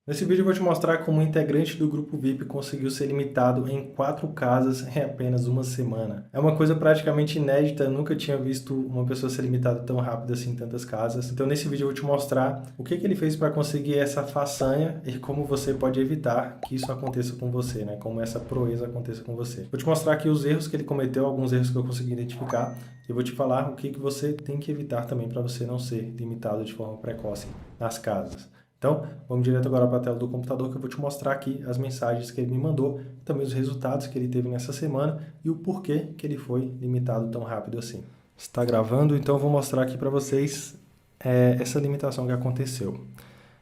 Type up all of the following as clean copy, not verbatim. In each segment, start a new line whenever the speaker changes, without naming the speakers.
Nesse vídeo eu vou te mostrar como um integrante do grupo VIP conseguiu ser limitado em 4 casas em apenas uma semana. É uma coisa praticamente inédita, eu nunca tinha visto uma pessoa ser limitada tão rápido assim em tantas casas. Então nesse vídeo eu vou te mostrar o que ele fez para conseguir essa façanha e como você pode evitar que isso aconteça com você, né? Como essa proeza aconteça com você. Vou te mostrar aqui os erros que ele cometeu, alguns erros que eu consegui identificar, e vou te falar o que você tem que evitar também para você não ser limitado de forma precoce nas casas. Então, vamos direto agora para a tela do computador que eu vou te mostrar aqui as mensagens que ele me mandou, também os resultados que ele teve nessa semana e o porquê que ele foi limitado tão rápido assim. Está gravando, então eu vou mostrar aqui para vocês essa limitação que aconteceu.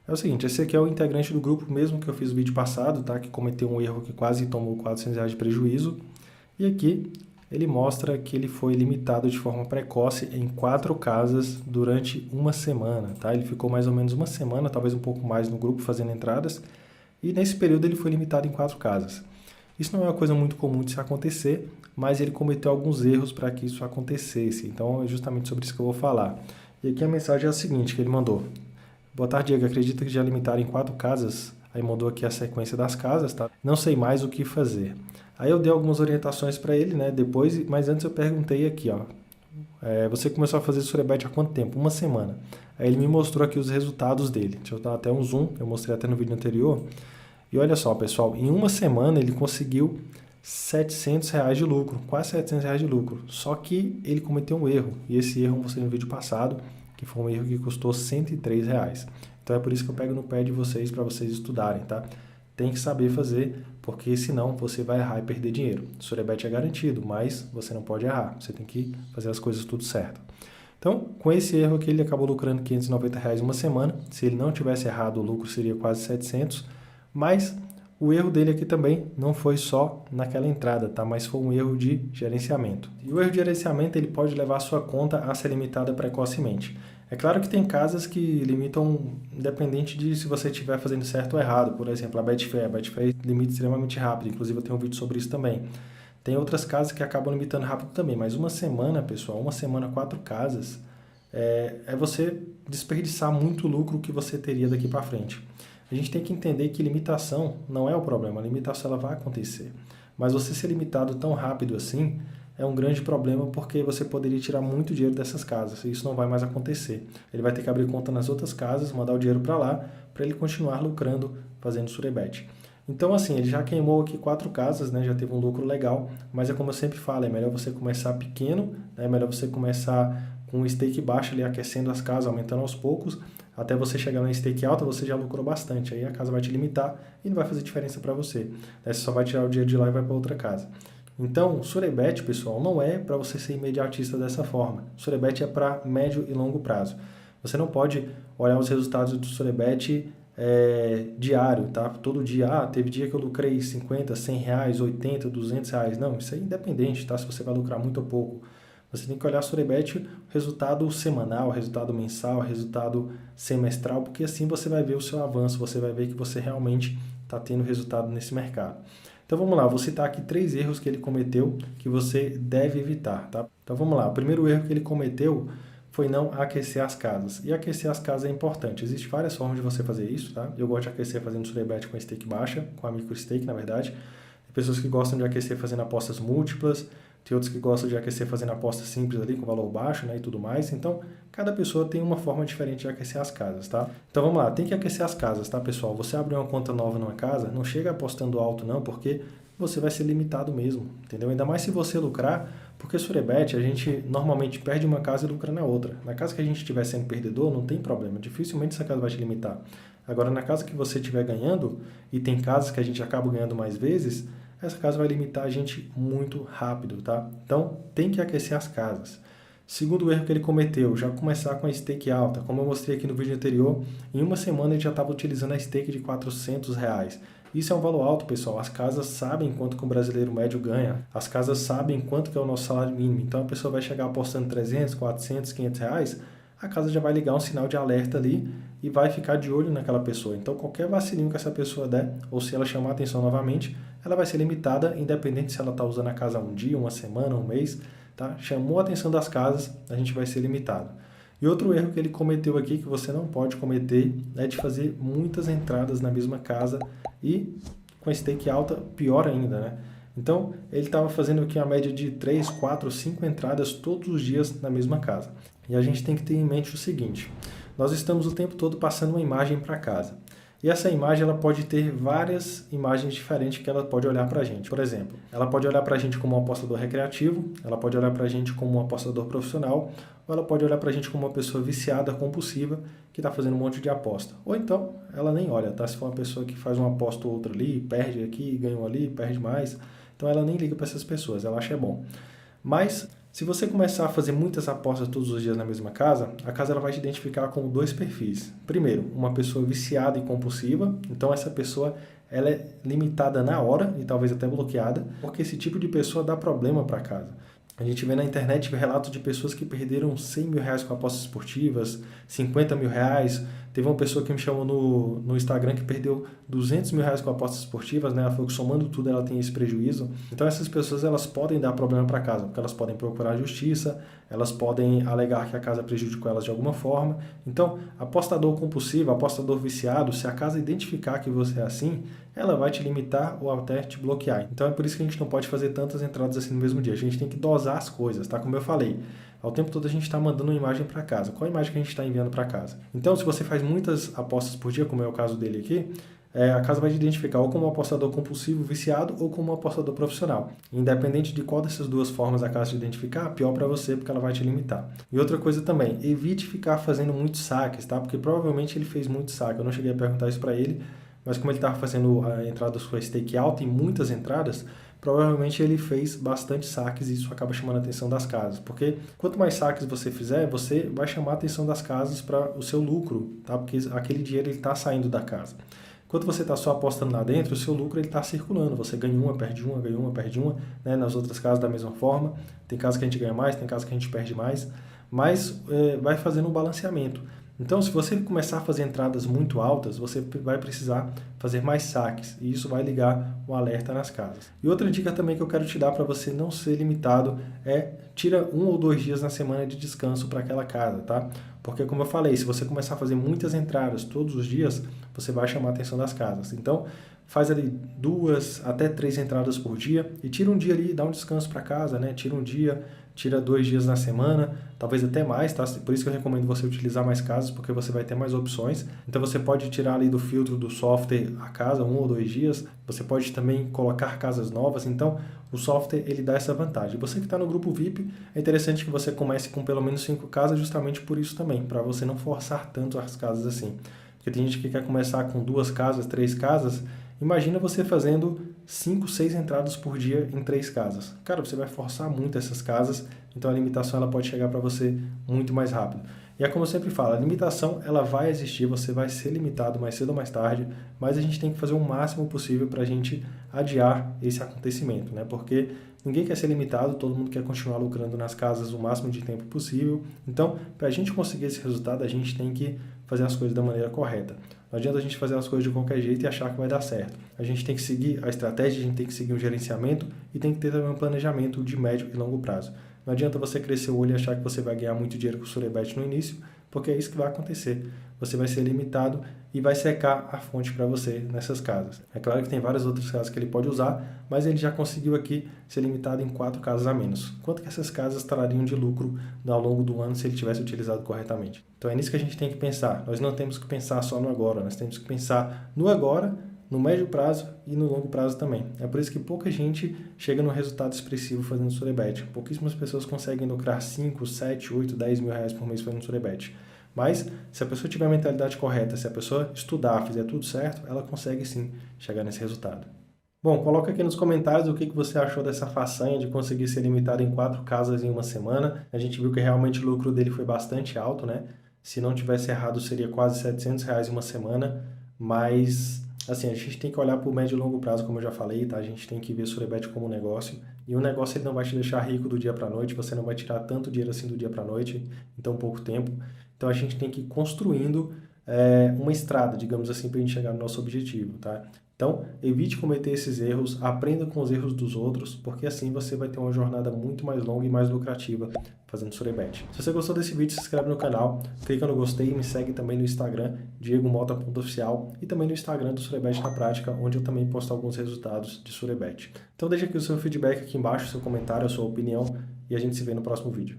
É o seguinte, esse aqui é o integrante do grupo mesmo que eu fiz o vídeo passado, tá? Que cometeu um erro que quase tomou R$ 400 de prejuízo. E aqui ele mostra que ele foi limitado de forma precoce em 4 casas durante uma semana, tá? Ele ficou mais ou menos uma semana, talvez um pouco mais no grupo fazendo entradas, e nesse período ele foi limitado em 4 casas. Isso não é uma coisa muito comum de se acontecer, mas ele cometeu alguns erros para que isso acontecesse, então é justamente sobre isso que eu vou falar. E aqui a mensagem é a seguinte que ele mandou. Boa tarde, Diego. Acredita que já limitaram em 4 casas? Aí mandou aqui a sequência das casas, tá? Não sei mais o que fazer. Aí eu dei algumas orientações para ele, né? Depois, mas antes eu perguntei aqui, ó. Você começou a fazer Surebet há quanto tempo? Uma semana. Aí ele me mostrou aqui os resultados dele. Deixa eu dar até um zoom, eu mostrei até no vídeo anterior. E olha só, pessoal, em uma semana ele conseguiu R$ 700 de lucro, quase R$ 700 de lucro. Só que ele cometeu um erro, e esse erro eu mostrei no vídeo passado, que foi um erro que custou R$ 103. Então é por isso que eu pego no pé de vocês para vocês estudarem, tá? Tem que saber fazer, porque senão você vai errar e perder dinheiro. O Surebet é garantido, mas você não pode errar. Você tem que fazer as coisas tudo certo. Então, com esse erro aqui, ele acabou lucrando R$ 590 uma semana. Se ele não tivesse errado, o lucro seria quase 700. Mas o erro dele aqui também não foi só naquela entrada, tá? Mas foi um erro de gerenciamento. E o erro de gerenciamento ele pode levar a sua conta a ser limitada precocemente. É claro que tem casas que limitam independente de se você estiver fazendo certo ou errado. Por exemplo, a Betfair. A Betfair limita extremamente rápido. Inclusive, eu tenho um vídeo sobre isso também. Tem outras casas que acabam limitando rápido também. Mas uma semana, pessoal, uma semana, 4 casas, é você desperdiçar muito lucro que você teria daqui para frente. A gente tem que entender que limitação não é o problema. A limitação ela vai acontecer. Mas você ser limitado tão rápido assim é um grande problema porque você poderia tirar muito dinheiro dessas casas e isso não vai mais acontecer. Ele vai ter que abrir conta nas outras casas, mandar o dinheiro para lá, para ele continuar lucrando fazendo Surebet. Então assim, ele já queimou aqui 4 casas, né? Já teve um lucro legal, mas é como eu sempre falo, é melhor você começar pequeno, né? É melhor você começar com um stake baixo ali, aquecendo as casas, aumentando aos poucos, até você chegar na stake alta, você já lucrou bastante, aí a casa vai te limitar e não vai fazer diferença para você. Você só vai tirar o dinheiro de lá e vai para outra casa. Então, Surebet, pessoal, não é para você ser imediatista dessa forma. Surebet é para médio e longo prazo. Você não pode olhar os resultados do Surebet diário, tá? Todo dia, teve dia que eu lucrei 50, 100 reais, 80, 200 reais. Não, isso é independente, tá? Se você vai lucrar muito ou pouco. Você tem que olhar Surebet, resultado semanal, resultado mensal, resultado semestral, porque assim você vai ver o seu avanço, você vai ver que você realmente está tendo resultado nesse mercado. Então vamos lá, vou citar aqui 3 erros que ele cometeu que você deve evitar, tá? Então vamos lá, o primeiro erro que ele cometeu foi não aquecer as casas. E aquecer as casas é importante. Existem várias formas de você fazer isso, tá? Eu gosto de aquecer fazendo Surebet com stake baixa, com a micro stake, na verdade. Tem pessoas que gostam de aquecer fazendo apostas múltiplas, tem outros que gostam de aquecer fazendo apostas simples ali, com valor baixo, né, e tudo mais. Então, cada pessoa tem uma forma diferente de aquecer as casas, tá? Então, vamos lá, tem que aquecer as casas, tá, pessoal? Você abrir uma conta nova numa casa, não chega apostando alto não, porque você vai ser limitado mesmo, entendeu? Ainda mais se você lucrar, porque Surebet, a gente normalmente perde uma casa e lucra na outra. Na casa que a gente estiver sendo perdedor, não tem problema, dificilmente essa casa vai te limitar. Agora, na casa que você estiver ganhando, e tem casas que a gente acaba ganhando mais vezes, essa casa vai limitar a gente muito rápido, tá? Então, tem que aquecer as casas. Segundo erro que ele cometeu, já começar com a stake alta. Como eu mostrei aqui no vídeo anterior, em uma semana ele já estava utilizando a stake de R$ 400. Isso é um valor alto, pessoal. As casas sabem quanto que o brasileiro médio ganha. As casas sabem quanto que é o nosso salário mínimo. Então, a pessoa vai chegar apostando 300, 400, 500 reais, a casa já vai ligar um sinal de alerta ali e vai ficar de olho naquela pessoa. Então, qualquer vacilinho que essa pessoa der, ou se ela chamar a atenção novamente, ela vai ser limitada, independente se ela está usando a casa um dia, uma semana, um mês. Tá? Chamou a atenção das casas, a gente vai ser limitado. E outro erro que ele cometeu aqui, que você não pode cometer, é de fazer muitas entradas na mesma casa e com a stake alta, pior ainda, né? Então, ele estava fazendo aqui a média de 3, 4, 5 entradas todos os dias na mesma casa. E a gente tem que ter em mente o seguinte, nós estamos o tempo todo passando uma imagem para casa. E essa imagem ela pode ter várias imagens diferentes que ela pode olhar para a gente. Por exemplo, ela pode olhar para a gente como um apostador recreativo, ela pode olhar para a gente como um apostador profissional, ou ela pode olhar para a gente como uma pessoa viciada, compulsiva, que está fazendo um monte de aposta. Ou então, ela nem olha, tá? Se for uma pessoa que faz uma aposta ou outra ali, perde aqui, ganha ali, perde mais, então ela nem liga para essas pessoas, ela acha bom. Mas se você começar a fazer muitas apostas todos os dias na mesma casa, a casa ela vai te identificar como dois perfis. Primeiro, uma pessoa viciada e compulsiva, então essa pessoa ela é limitada na hora e talvez até bloqueada, porque esse tipo de pessoa dá problema para a casa. A gente vê na internet relatos de pessoas que perderam 100 mil reais com apostas esportivas, 50 mil reais. Teve uma pessoa que me chamou no Instagram que perdeu 200 mil reais com apostas esportivas, né? Ela falou que somando tudo ela tem esse prejuízo. Então essas pessoas elas podem dar problema para casa, porque elas podem procurar a justiça, elas podem alegar que a casa prejudicou elas de alguma forma. Então, apostador compulsivo, apostador viciado, se a casa identificar que você é assim, ela vai te limitar ou até te bloquear. Então é por isso que a gente não pode fazer tantas entradas assim no mesmo dia. A gente tem que dosar as coisas, tá? Como eu falei, ao tempo todo a gente está mandando uma imagem para casa. Qual a imagem que a gente está enviando para casa? Então, se você faz muitas apostas por dia, como é o caso dele aqui, a casa vai te identificar ou como um apostador compulsivo, viciado, ou como um apostador profissional. Independente de qual dessas duas formas a casa te identificar, pior para você, porque ela vai te limitar. E outra coisa também, evite ficar fazendo muitos saques, tá? Porque provavelmente ele fez muito saque. Eu não cheguei a perguntar isso para ele, mas como ele estava fazendo a entrada da sua stake alta e muitas entradas, provavelmente ele fez bastante saques e isso acaba chamando a atenção das casas. Porque quanto mais saques você fizer, você vai chamar a atenção das casas para o seu lucro, tá? Porque aquele dinheiro está saindo da casa. Enquanto você está só apostando lá dentro, o seu lucro está circulando. Você ganha uma, perde uma, ganha uma, perde uma. Né? Nas outras casas da mesma forma. Tem casas que a gente ganha mais, tem casas que a gente perde mais. Mas vai fazendo um balanceamento. Então, se você começar a fazer entradas muito altas, você vai precisar fazer mais saques e isso vai ligar o alerta nas casas. E outra dica também que eu quero te dar para você não ser limitado é tira 1 ou 2 dias na semana de descanso para aquela casa, tá? Porque como eu falei, se você começar a fazer muitas entradas todos os dias, você vai chamar a atenção das casas. Então, faz ali 2 até 3 entradas por dia e tira um dia ali, dá um descanso para casa, né? Tira um dia, tira 2 dias na semana, talvez até mais, tá? Por isso que eu recomendo você utilizar mais casas, porque você vai ter mais opções. Então você pode tirar ali do filtro do software a casa 1 ou 2 dias, você pode também colocar casas novas, então o software ele dá essa vantagem. Você que está no grupo VIP, é interessante que você comece com pelo menos 5 casas, justamente por isso também, para você não forçar tanto as casas assim. Porque tem gente que quer começar com 2 casas, 3 casas, imagina você fazendo 5, 6 entradas por dia em 3 casas. Cara, você vai forçar muito essas casas, então a limitação ela pode chegar para você muito mais rápido. E é como eu sempre falo, a limitação ela vai existir, você vai ser limitado mais cedo ou mais tarde, mas a gente tem que fazer o máximo possível para a gente adiar esse acontecimento, né? Porque ninguém quer ser limitado, todo mundo quer continuar lucrando nas casas o máximo de tempo possível. Então, para a gente conseguir esse resultado, a gente tem que fazer as coisas da maneira correta. Não adianta a gente fazer as coisas de qualquer jeito e achar que vai dar certo. A gente tem que seguir a estratégia, a gente tem que seguir um gerenciamento e tem que ter também um planejamento de médio e longo prazo. Não adianta você crescer o olho e achar que você vai ganhar muito dinheiro com o Surebet no início, porque é isso que vai acontecer. Você vai ser limitado e vai secar a fonte para você nessas casas. É claro que tem várias outras casas que ele pode usar, mas ele já conseguiu aqui ser limitado em 4 casas a menos. Quanto que essas casas trariam de lucro ao longo do ano se ele tivesse utilizado corretamente? Então é nisso que a gente tem que pensar. Nós não temos que pensar só no agora, nós temos que pensar no agora, no médio prazo e no longo prazo também. É por isso que pouca gente chega no resultado expressivo fazendo Surebet. Pouquíssimas pessoas conseguem lucrar 5, 7, 8, 10 mil reais por mês fazendo Surebet. Mas, se a pessoa tiver a mentalidade correta, se a pessoa estudar, fizer tudo certo, ela consegue sim chegar nesse resultado. Bom, coloca aqui nos comentários o que você achou dessa façanha de conseguir ser limitado em 4 casas em uma semana. A gente viu que realmente o lucro dele foi bastante alto, né? Se não tivesse errado, seria quase 700 reais em uma semana, mas assim, a gente tem que olhar para o médio e longo prazo, como eu já falei, tá? A gente tem que ver o Surebet como um negócio. E um negócio ele não vai te deixar rico do dia para a noite, você não vai tirar tanto dinheiro assim do dia para a noite em tão pouco tempo. Então a gente tem que ir construindo uma estrada, digamos assim, para a gente chegar no nosso objetivo, tá? Então, evite cometer esses erros, aprenda com os erros dos outros, porque assim você vai ter uma jornada muito mais longa e mais lucrativa fazendo Surebet. Se você gostou desse vídeo, se inscreve no canal, clica no gostei e me segue também no Instagram, diegomota.oficial, e também no Instagram do Surebet na Prática, onde eu também posto alguns resultados de Surebet. Então deixa aqui o seu feedback aqui embaixo, seu comentário, a sua opinião, e a gente se vê no próximo vídeo.